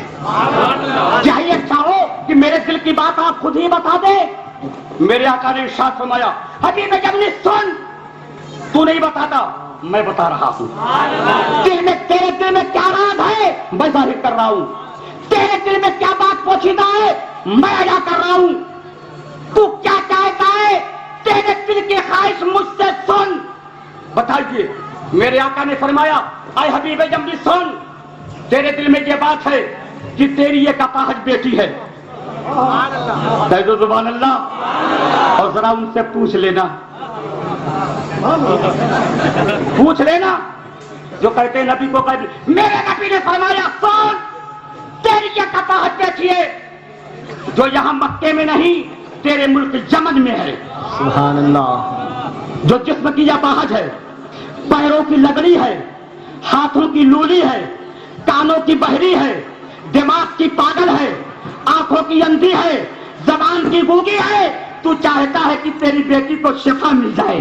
کیا ہی اچھا ہو کہ میرے دل کی بات آپ خود ہی بتا دیں۔ میرے آقا نے ارشاد فرمایا حبیب یمنی سن، تو نہیں بتاتا میں بتا رہا ہوں، تیرے دل میں کیا راز ہے میں ظاہر کر رہا ہوں، تیرے دل میں کیا بات پوشیدہ ہے میں ادا کر رہا ہوں، تو کیا چاہتا ہے تیرے دل کی خواہش مجھ سے سن، بتائیے۔ میرے آقا نے فرمایا اے حبیب یمنی سن، تیرے دل میں یہ بات ہے کہ تیری ایک اپاہج بیٹی ہے، کہہ دو سبحان اللہ، اور ذرا ان سے پوچھ لینا، پوچھ لینا جو کہتے ہیں نبی کو کہتے۔ میرے نبی نے فرمایا سن، تیری ایک اپاہج بیٹی ہے جو یہاں مکے میں نہیں تیرے ملک یمن میں ہے، سبحان اللہ، جو جسم کی اپاہج ہے، پیروں کی لگڑی ہے، ہاتھوں کی لولی ہے، کانوں کی بہری ہے، دماغ کی پاگل ہے، آنکھوں کی اندھی ہے، زبان کی گونگی ہے۔ تو چاہتا ہے کہ تیری بیٹی کو شفا مل جائے،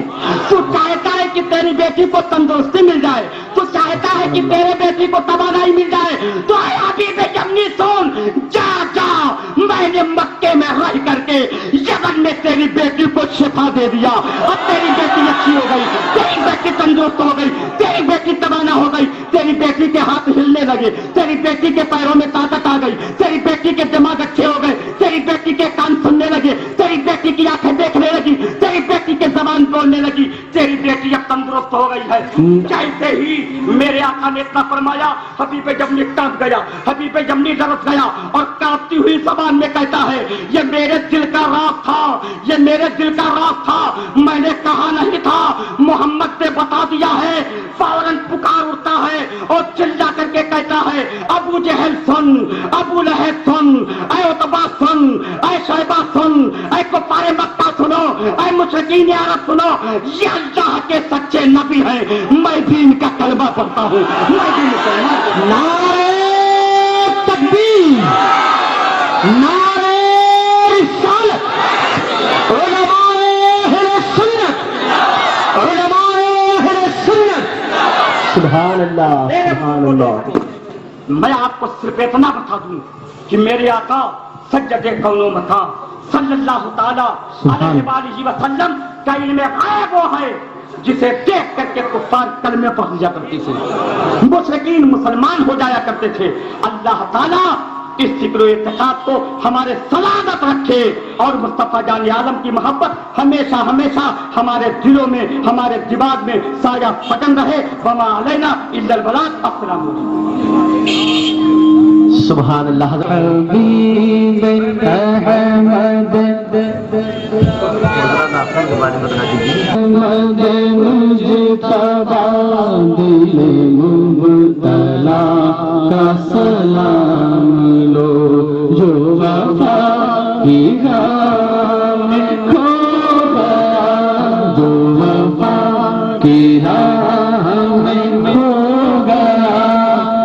تو چاہتا ہے کہ تیری بیٹی کو تندرستی مل جائے، تو چاہتا ہے کہ تیرے بیٹی کو توانائی مل جائے، تو اے حبیب یمنی سن، جا جا، میں نے مکے میں رہ کر کے یمن میں تیری بیٹی کو شفا دے دیا، اب تیری بیٹی اچھی ہو گئی، تیری بیٹی تندرست ہو گئی، تیری بیٹی توانا ہو گئی، تیری بیٹی کے ہاتھ ہلنے لگے، تیری بیٹی کے پیروں میں طاقت آ گئی، تیری بیٹی کے دماغ اچھے ہو گئے، تیری بیٹی کے کان سننے لگے، تیری بیٹی کی آنکھیں دیکھنے لگی، تیری بیٹی کے زبان بولنے لگی، تیری بیٹی اب تندرست ہو گئی ہے۔ جیسے ہی میرے آقا نے اتنا فرمایا حبیب یمنی کانپ گیا، حبیب یمنی ڈرس گیا اور کانپتی ہوئی زبان میں کہتا ہے یہ میرے دل کا راز تھا، یہ میرے دل کا راز تھا، میں نے کہا نہیں تھا، محمد نے بتا دیا ہے۔ فوراً پکار اٹھتا ہے اور چلا کر کے کہتا ہے ابو جہل سن، ابو لہب سن، اے عتبہ سن، اے شیبہ سن، اے کفار مکہ سنو، اے مشرکین عرب سنو، یہ اللہ کے سچے نبی ہیں، میں بھی ان کا کلمہ پڑھتا ہوں، میں بھی مسلمان ہوں۔ نعرہ تکبیر، نعرہ رسالت، علماء اہل سنت، علماء اہل سنت، سبحان اللہ، سبحان اللہ۔ میں آپ کو صرف اتنا بتا دوں کہ میرے آقا سجدہ کون و مکان صلی اللہ تعالی علیہ وآلہ وسلم کا علم غیب وہ ہے جسے دیکھ کر کے کفار کلمے پڑھ لیا کرتے تھے، مشرکین مسلمان ہو جایا کرتے تھے۔ اللہ تعالیٰ اس فکر و اعتقاد کو ہمارے سلامت رکھے اور مصطفیٰ جان عالم کی محبت ہمیشہ ہمیشہ ہمارے دلوں میں ہمارے دماغ میں سایہ فکن رہے. وما علینا الا البلاغ. السلام علیکم. سبحان اللہ. حبیب احمد احمد مجتبی دل مبتلا کا سلام لو جو وفا کی راہ میں کھو گیا جو وفا کی راہ میں کھو گیا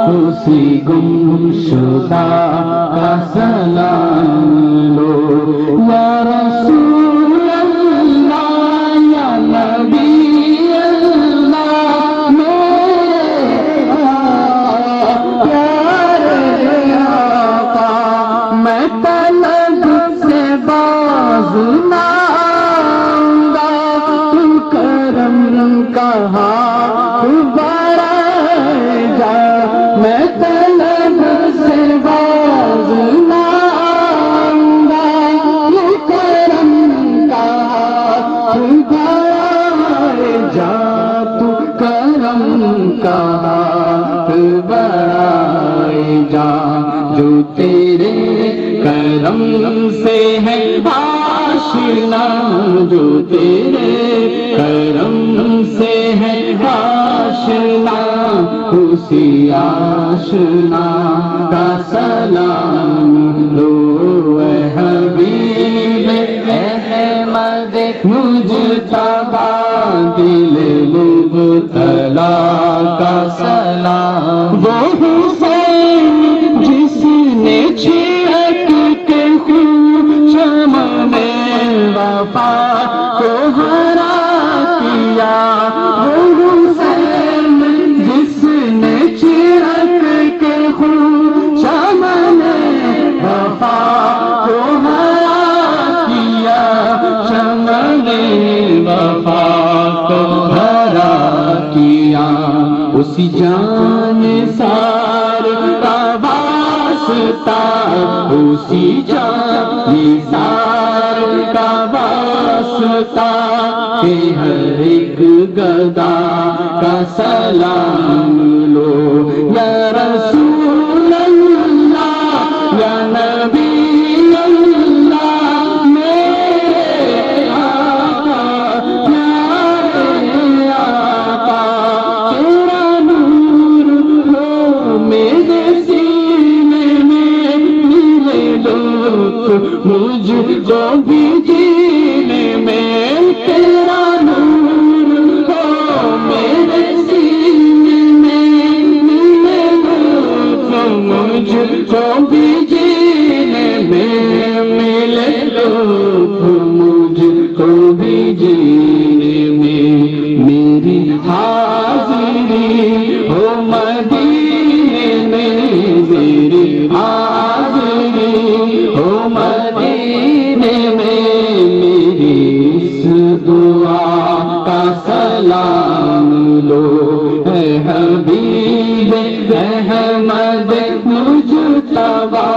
اسی گمشدہ کا سلام لو یا رسول اللہ یا نبی اللہ میرے پیارے آقا میں طلب سے باز نہ آؤں گا تم کرم کا ہاتھ بڑھائے جا میں طلب سے باز نہ آؤں گا یہ کرم کا ہاتھ بڑھائے جا تو کرم کا ہاتھ بڑھائے جا جو تیرے کرم سے ہے آشنا جو تیرے کرم سے ہے آشنا اسی آشنا کا سلام لو اے حبیب احمد مجتبی دل مبتلا کا سلام وہ حسین جس نے چھڑک کے خون چمن وفا کو ہرا کیا وہ حسین جس نے چھڑک کے خون چمن وفا کو ہرا کیا چمن وفا کو ہرا کیا اسی جان سار کا واسطہ اسی جان سار کا واسطہ کہ ہر ایک گدا کا سلام لو یا رسول اللہ یا نبی اللہ میرے آقا پیارے آقا تیرا نور ہو میرے سینے میں ملے لطف مجھ کو بھی جینے میں تیرا نور ہو میرے سینے میں ملے لطف مجھ کو بھی جینے میں ملے لطف مجھ کو بھی جینے میں میری حاضری ہو مدینے میں میری حاضری ہو مدینے میں میری اس دعا کا سلام لو اے حبیب احمد مجتبی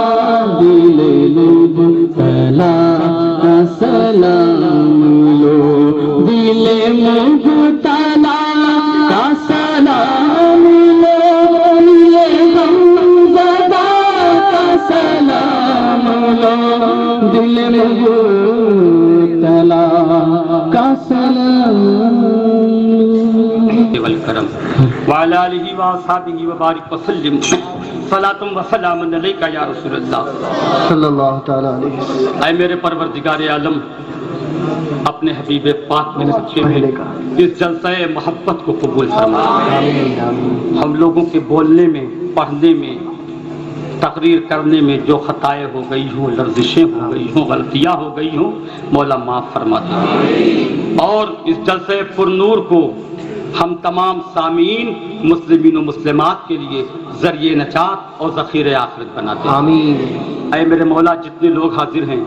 دل مبتلا کا سلام لو دل مبتلا کا سلام لو یہ غمزدہ کا سلام لو دل مبتلا کا سلام والکرم وعلی آلہ واصحابہ وبارک وسلم صلاۃ و سلام علیک یا رسول اللہ صلی اللہ تعالی علیہ وسلم. اے میرے پروردگار عالم اپنے حبیب پاک میں رکھتے ہوئے اس جلسہ محبت کو قبول فرما. ہم لوگوں کے بولنے میں پڑھنے میں تقریر کرنے میں جو خطائیں ہو گئی ہوں لرزشیں ہو گئی ہوں غلطیاں ہو گئی ہوں مولا معاف فرما دے اور اس جلسہ پر نور کو ہم تمام سامعین مسلمین و مسلمات کے لیے ذریعہ نجات اور ذخیرہ آخرت بنا دے. آمین. اے میرے مولا جتنے لوگ حاضر ہیں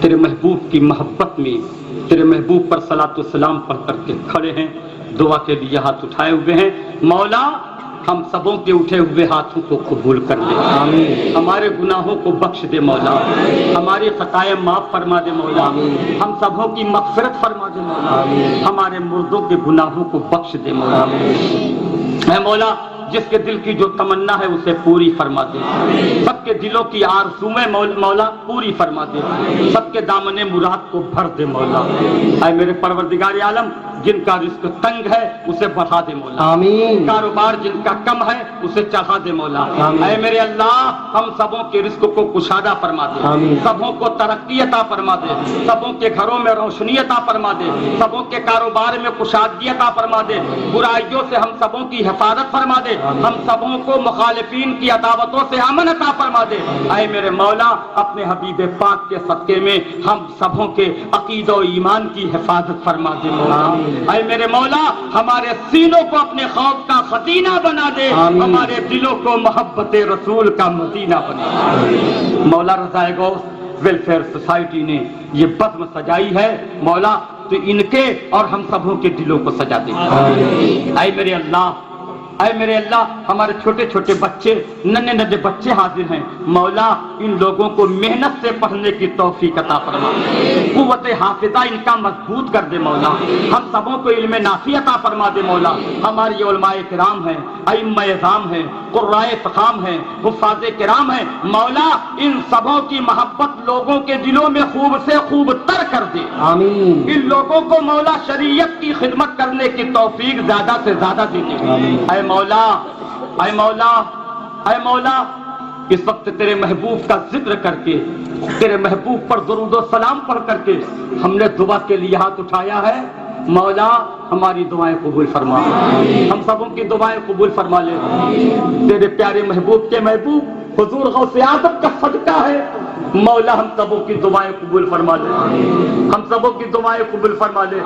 تیرے محبوب کی محبت میں تیرے محبوب پر صلاۃ و سلام پڑھ کر کے کھڑے ہیں دعا کے لیے ہاتھ اٹھائے ہوئے ہیں. مولا ہم سبوں کے اٹھے ہوئے ہاتھوں کو قبول کر لے، آمین۔ ہمارے گناہوں کو بخش دے مولا، ہماری خطائیں معاف فرما دے مولا، ہم سبوں کی مغفرت فرما دے مولا، ہمارے مردوں کے گناہوں کو بخش دے مولا۔ اے مولا، جس کے دل کی جو تمنا ہے اسے پوری فرما دے، سب کے دلوں کی آرزوئیں مولا پوری فرما دے، سب کے دامن مراد کو بھر دے مولا۔ اے میرے پروردگار عالم، جن کا رزق تنگ ہے اسے بڑھا دے مولا، آمین۔ کاروبار جن کا کم ہے اسے چڑھا دے مولا۔ آمین۔ اے میرے اللہ، ہم سبوں کے رزق کو کشادہ فرما دے، آمین۔ سبوں کو ترقی عطا فرما دے، سبوں کے گھروں میں روشنی عطا فرما دے، سبوں کے کاروبار میں کشادگی عطا فرما دے، برائیوں سے ہم سبوں کی حفاظت فرما دے، ہم سبوں کو مخالفین کی عداوتوں سے امن عطا فرما دے۔ اے میرے مولا، اپنے حبیب پاک کے صدقے میں ہم سبوں کے عقیدہ و ایمان کی حفاظت فرما دے مولا۔ اے میرے مولا، ہمارے سینوں کو اپنے خوف کا خزینہ بنا دے، ہمارے دلوں کو محبت رسول کا مدینہ بنا دے۔ مولا رضائے غوث ویلفیئر سوسائٹی نے یہ بزم سجائی ہے مولا، تو ان کے اور ہم سبوں کے دلوں کو سجا دے۔ اے میرے اللہ، اے میرے اللہ، ہمارے چھوٹے چھوٹے بچے، ننھے ننھے بچے حاضر ہیں مولا، ان لوگوں کو محنت سے پڑھنے کی توفیق عطا فرما، قوت حافظہ ان کا مضبوط کر دے مولا، ہم سبوں کو علم نافع عطا فرما دے مولا۔ ہماری علماء کرام ہیں، ائمہ اعظام ہیں، قرائے فخام ہیں، حفاظ کرام ہیں مولا، ان سبوں کی محبت لوگوں کے دلوں میں خوب سے خوب تر کر دے۔ آمین۔ ان لوگوں کو مولا شریعت کی خدمت کرنے کی توفیق زیادہ سے زیادہ دے دے۔ اے مولا، اے مولا، اے مولا، اس وقت تیرے محبوب کا ذکر کر کے، تیرے محبوب پر درود و سلام پڑھ کر کے ہم نے دعا کے لیے ہاتھ اٹھایا ہے مولا، ہماری دعائیں قبول فرما، ہم سبوں کی دعائیں قبول فرما لے۔ تیرے پیارے محبوب کے محبوب حضور غوث اعظم کا صدقہ ہے مولا، ہم سبوں کی دعائیں قبول فرما لے، ہم سبوں کی دعائیں قبول فرما لے۔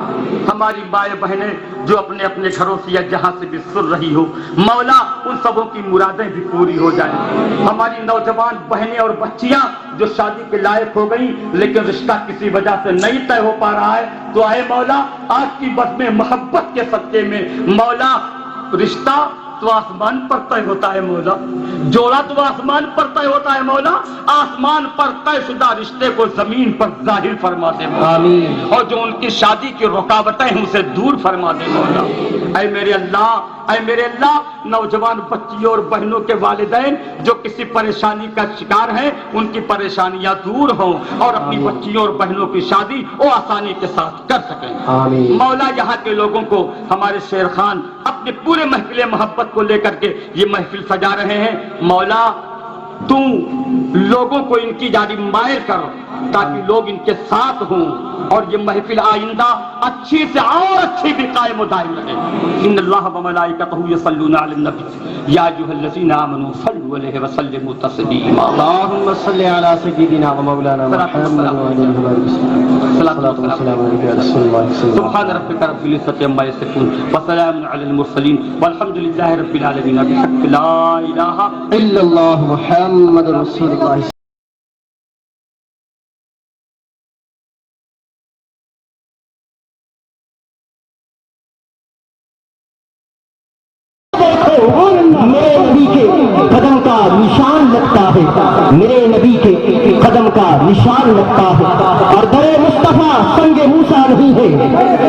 ہماری مائیں بہنیں جو اپنے اپنے گھروں سے یا جہاں سے بھی سن رہی ہو مولا، ان سبوں کی مرادیں بھی پوری ہو جائیں۔ ہماری نوجوان بہنیں اور بچیاں جو شادی کے لائق ہو گئی لیکن رشتہ کسی وجہ سے نہیں طے ہو پا رہا ہے، تو اے مولا، آج کی بزم محبت کے صدقے میں مولا، رشتہ تو آسمان پر طے ہوتا ہے مولا، جوڑا تو آسمان پر طے ہوتا ہے مولا، آسمان پر طے شدہ رشتے کو زمین پر ظاہر فرما دے مولا، آمین۔ اور جو ان کی شادی کی رکاوٹیں ہیں اسے دور فرما دے مولا۔ اے میرے اللہ، اے میرے اللہ، نوجوان بچیوں اور بہنوں کے والدین جو کسی پریشانی کا شکار ہیں، ان کی پریشانیاں دور ہوں اور اپنی بچیوں اور بہنوں کی شادی وہ آسانی کے ساتھ کر سکیں آمین۔ مولا۔ یہاں کے لوگوں کو ہمارے شیر خان اپنے پورے محفل محبت کو لے کر کے یہ محفل سجا رہے ہیں مولا، تو لوگوں کو ان کی جانب مائل کر تاکہ لوگ ان کے ساتھ ہوں اور یہ محفل آئندہ اچھی سے اور اچھی بھی قائم و دائم رہے۔ ان اللہ و ملائکتہ یصلون علی النبی یا ایھا الذین آمنوا صلوا علیہ وسلموا تسلیما۔ اللهم صل على سيدنا ومولانا محمد وعلى آله وسلم۔ صلاة والسلام عليك يا رسول الله صلى الله عليه سبحان ربك رب العزة عما يصفون وسلام على المرسلين والحمد لله رب العالمين بحق لا إله وسلم۔ إلا الله محمد رسول الله۔ میرے نبی کے قدم کا نشان لگتا ہے، میرے نبی کے قدم کا نشان لگتا ہے، اور در مصطفیٰ سنگ موسیٰ نہیں ہے۔